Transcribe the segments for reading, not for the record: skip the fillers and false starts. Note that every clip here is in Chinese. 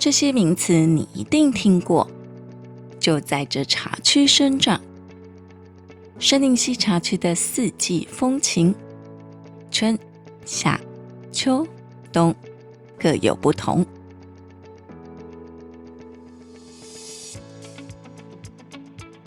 这些名词你一定听过，就在这茶区生长。杉林溪茶区的四季风情，春、夏、秋、冬各有不同。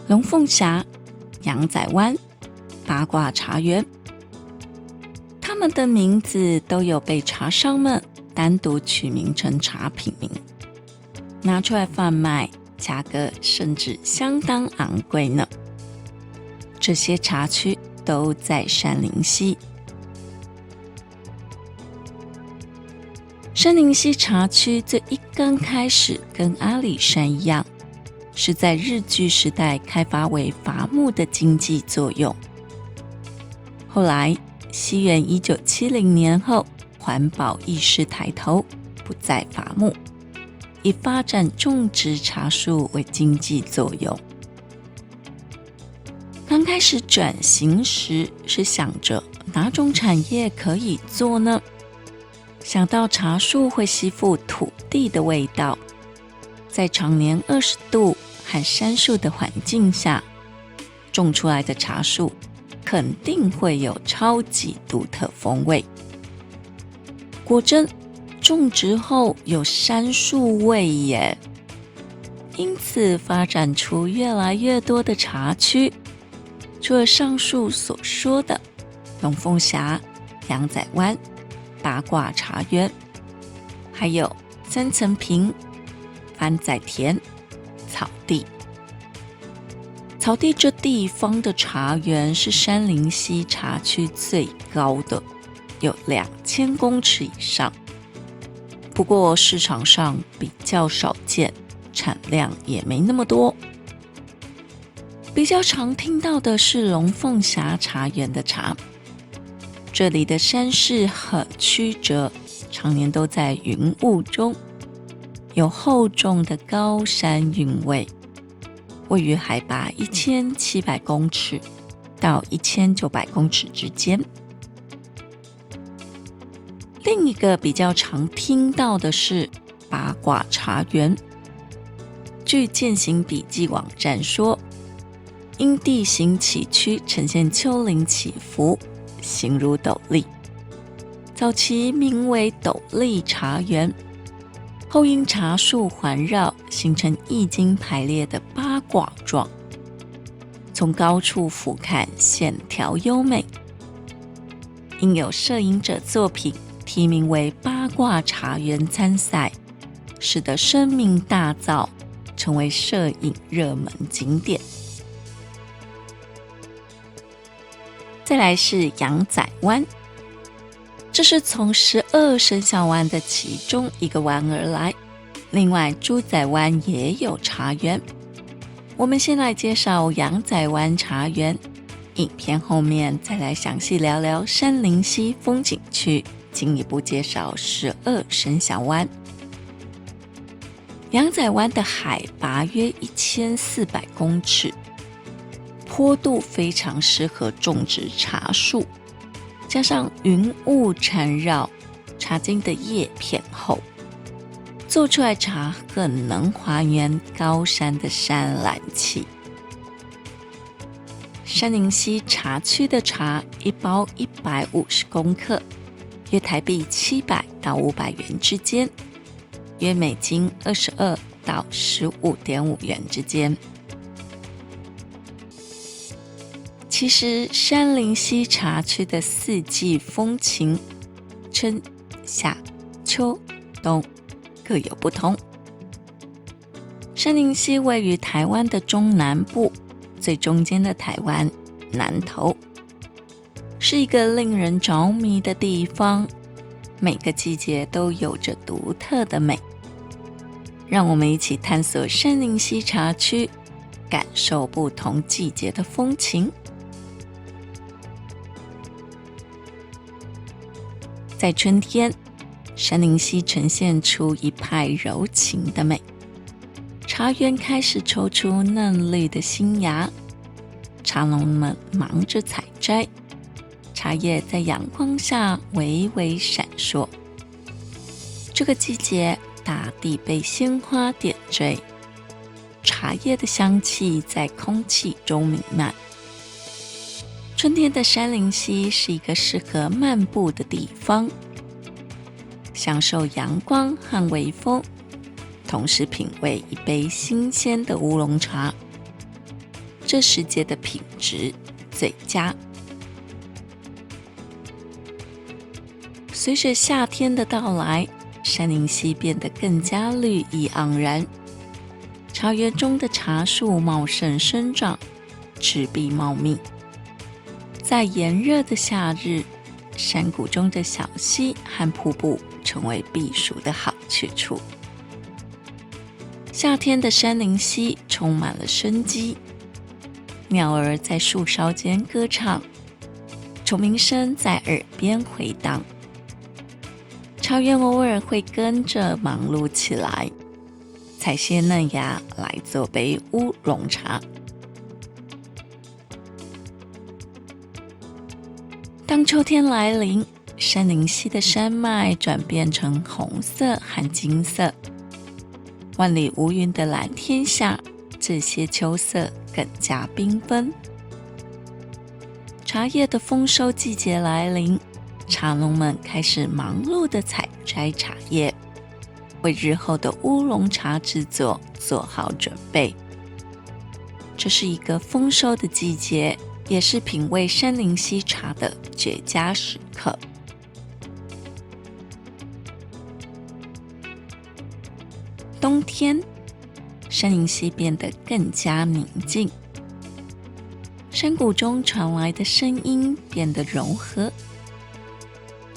龙凤峡、羊仔湾、八卦茶园，它们的名字都有被茶商们单独取名成茶品名，拿出来贩卖，价格甚至相当昂贵呢。这些茶区都在杉林溪。杉林溪茶区最一刚开始跟阿里山一样，是在日据时代开发为伐木的经济作用。后来西元1970年后，环保意识抬头，不再伐木，以发展种植茶树为经济作用。刚开始转型时，是想着哪种产业可以做呢？想到茶树会吸附土地的味道，在常年20度和杉树的环境下，种出来的茶树肯定会有超级独特风味。果真，种植后有杉树味耶！因此发展出越来越多的茶区。除了上述所说的龙凤峡、羊仔湾、八卦茶园，还有三层坪、番仔田、草地。草地这地方的茶园是杉林溪茶区最高的，有2000公尺以上。不过市场上比较少见，产量也没那么多。比较常听到的是龙凤峡茶园的茶，这里的山势很曲折，常年都在云雾中，有厚重的高山韵味，位于海拔1700公尺到1900公尺之间。另一个比较常听到的是八卦茶园。据践行笔记网站说，因地形崎岖，呈现丘陵起伏，形如斗笠。早期名为斗笠茶园，后因茶树环绕，形成易经排列的八卦状。从高处俯瞰，线条优美。因有摄影者作品提名为八卦茶园参赛，使得声名大噪，成为摄影热门景点。再来是羊仔湾，这是从12生肖湾的其中一个湾而来。另外猪仔湾也有茶园。我们先来介绍羊仔湾茶园，影片后面再来详细聊聊杉林溪风景区，进一步介绍12生肖湾。羊仔湾的海拔约1400公尺，坡度非常适合种植茶树，加上云雾缠绕，茶茎的叶片厚，做出来茶很能还原高山的山岚气。杉林溪茶区的茶一包150公克，约台币700到500元之间，约美金22到15.5元之间。其实杉林溪茶区的四季风情，春、夏、秋、冬各有不同。杉林溪位于台湾的中南部，最中间的台湾南投，是一个令人着迷的地方，每个季节都有着独特的美。让我们一起探索杉林溪茶区，感受不同季节的风情。在春天，杉林溪呈现出一派柔情的美，茶园开始抽出嫩绿的新芽，茶农们忙着采摘，茶叶在阳光下微微闪烁。这个季节，大地被鲜花点缀，茶叶的香气在空气中弥漫。春天的杉林溪是一个适合漫步的地方，享受阳光和微风，同时品味一杯新鲜的乌龙茶，这时节的品质最佳。随着夏天的到来，杉林溪变得更加绿意盎然，茶园中的茶树茂盛生长，枝壁茂密。在炎热的夏日，山谷中的小溪和瀑布成为避暑的好去处。夏天的杉林溪充满了生机，鸟儿在树梢间歌唱，虫鸣声在耳边回荡。茶园偶尔会跟着忙碌起来，采些嫩芽来做杯乌龙茶。当秋天来临，杉林溪的山脉转变成红色和金色，万里无云的蓝天下，这些秋色更加缤纷。茶叶的丰收季节来临，茶农们开始忙碌地采摘茶叶，为日后的乌龙茶制作做好准备。这是一个丰收的季节，也是品味杉林溪茶的绝佳时刻。冬天，杉林溪变得更加宁静，山谷中传来的声音变得柔和。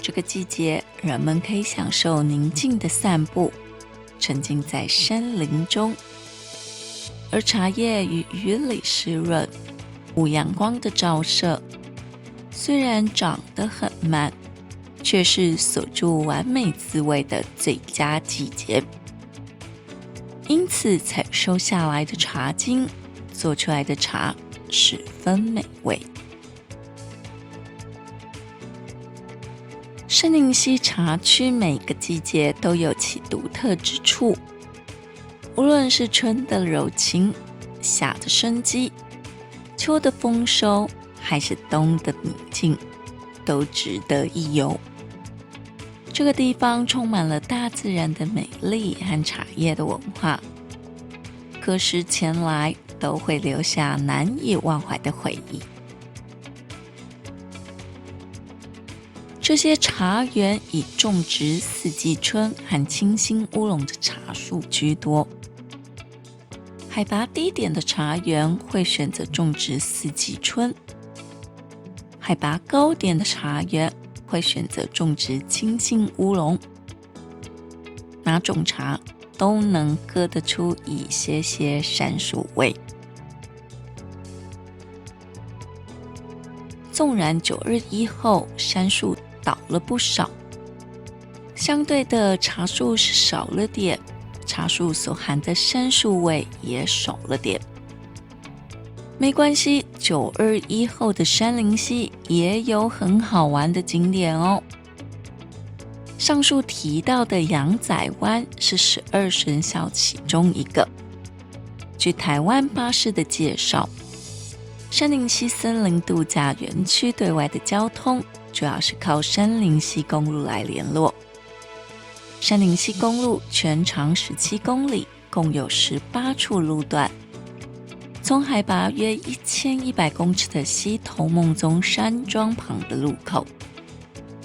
这个季节，人们可以享受宁静的散步，沉浸在山林中，而茶叶与雨里湿润，无阳光的照射，虽然长得很慢，却是锁住完美滋味的最佳季节。因此，采收下来的茶茎做出来的茶十分美味。杉林溪茶区每个季节都有其独特之处，无论是春的柔情，夏的生机，秋的丰收，还是冬的宁静，都值得一游。这个地方充满了大自然的美丽和茶叶的文化，何时前来都会留下难以忘怀的回忆。这些茶园以种植四季春和清新乌龙的茶树居多，海拔低点的茶园会选择种植四季春，海拔高点的茶园会选择种植清新乌龙。哪种茶都能喝得出一些些杉树味。纵然921后杉树倒了不少，相对的茶树是少了点，茶树所含的杉树味也少了点。没关系，921后的杉林溪也有很好玩的景点哦。上述提到的羊仔湾是12生肖其中一个。据台湾巴士的介绍，杉林溪森林度假园区对外的交通主要是靠杉林溪公路来联络。杉林溪公路全长17公里，共有18处路段。从海拔约1100公尺的溪头梦宗山庄旁的路口，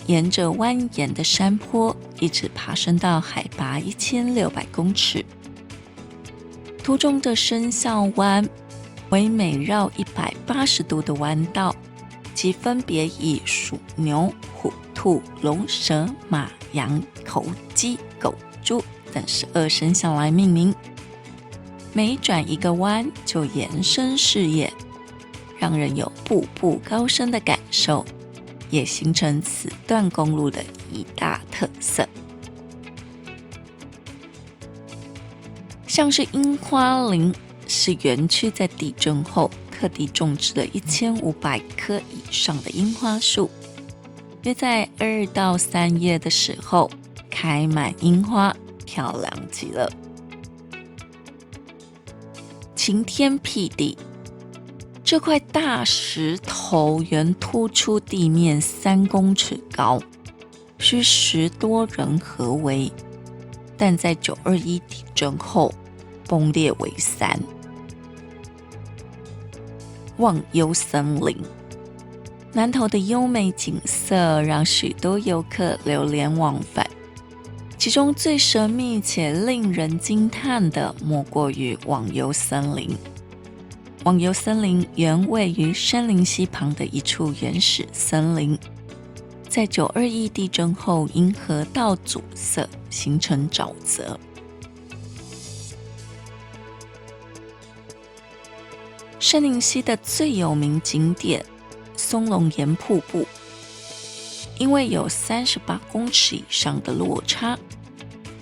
沿着蜿蜒的山坡一直爬升到海拔1600公尺。途中的生肖湾为每绕180度的弯道，即分别以鼠、牛、虎、兔、龙、蛇、马、羊、猴、鸡、狗、猪等12生肖来命名。每转一个弯就延伸视野，让人有步步高升的感受，也形成此段公路的一大特色。像是樱花林，是园区在地震后特地种植了1500棵以上的樱花树，约在2到3月的时候开满樱花，漂亮极了。晴天霹雳，这块大石头原突出地面3公尺高，需10多人合围，但在921地震后崩裂为3。忘忧森林，南投的优美景色让许多游客流连忘返，其中最神秘且令人惊叹的莫过于忘忧森林。忘忧森林原位于杉林溪旁的一处原始森林，在921地震后因河道阻塞形成沼泽。杉林溪的最有名景点松龙岩瀑布，因为有38公尺以上的落差，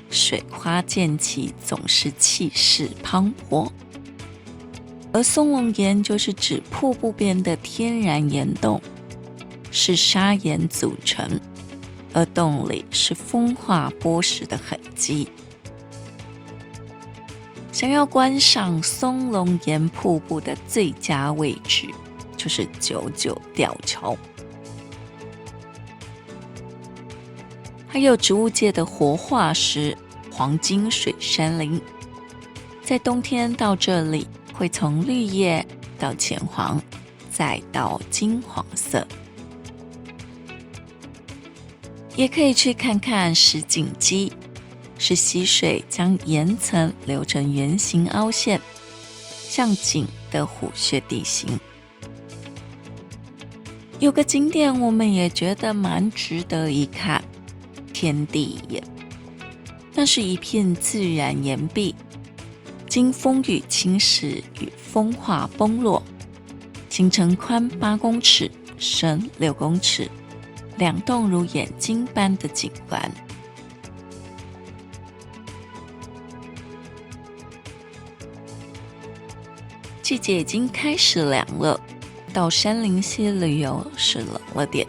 水花溅起，总是气势磅礴。而松龙岩就是指瀑布边的天然岩洞，是砂岩组成，而洞里是风化剥蚀的痕迹。想要观赏松龙岩瀑布的最佳位置就是99吊桥。还有植物界的活化石黄金水杉林，在冬天到这里会从绿叶到浅黄，再到金黄色。也可以去看看石井基，是溪水将岩层留成圆形凹陷，像井的虎穴地形。有个景点我们也觉得蛮值得一看，天地岩，那是一片自然岩壁，经风雨侵蚀与风化崩落，形成宽8公尺、深6公尺、2栋如眼睛般的景观。季节已经开始凉了，到杉林溪旅游是冷了点。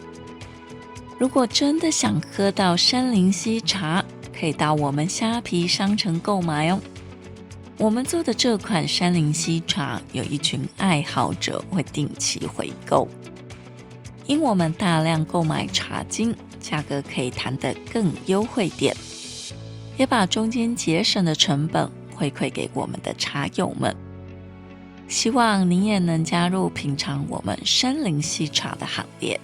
如果真的想喝到杉林溪茶，可以到我们虾皮商城购买哦。我们做的这款杉林溪茶，有一群爱好者会定期回购，因我们大量购买茶精，价格可以谈得更优惠点，也把中间节省的成本回馈给我们的茶友们。希望您也能加入品尝我们杉林溪茶的行列。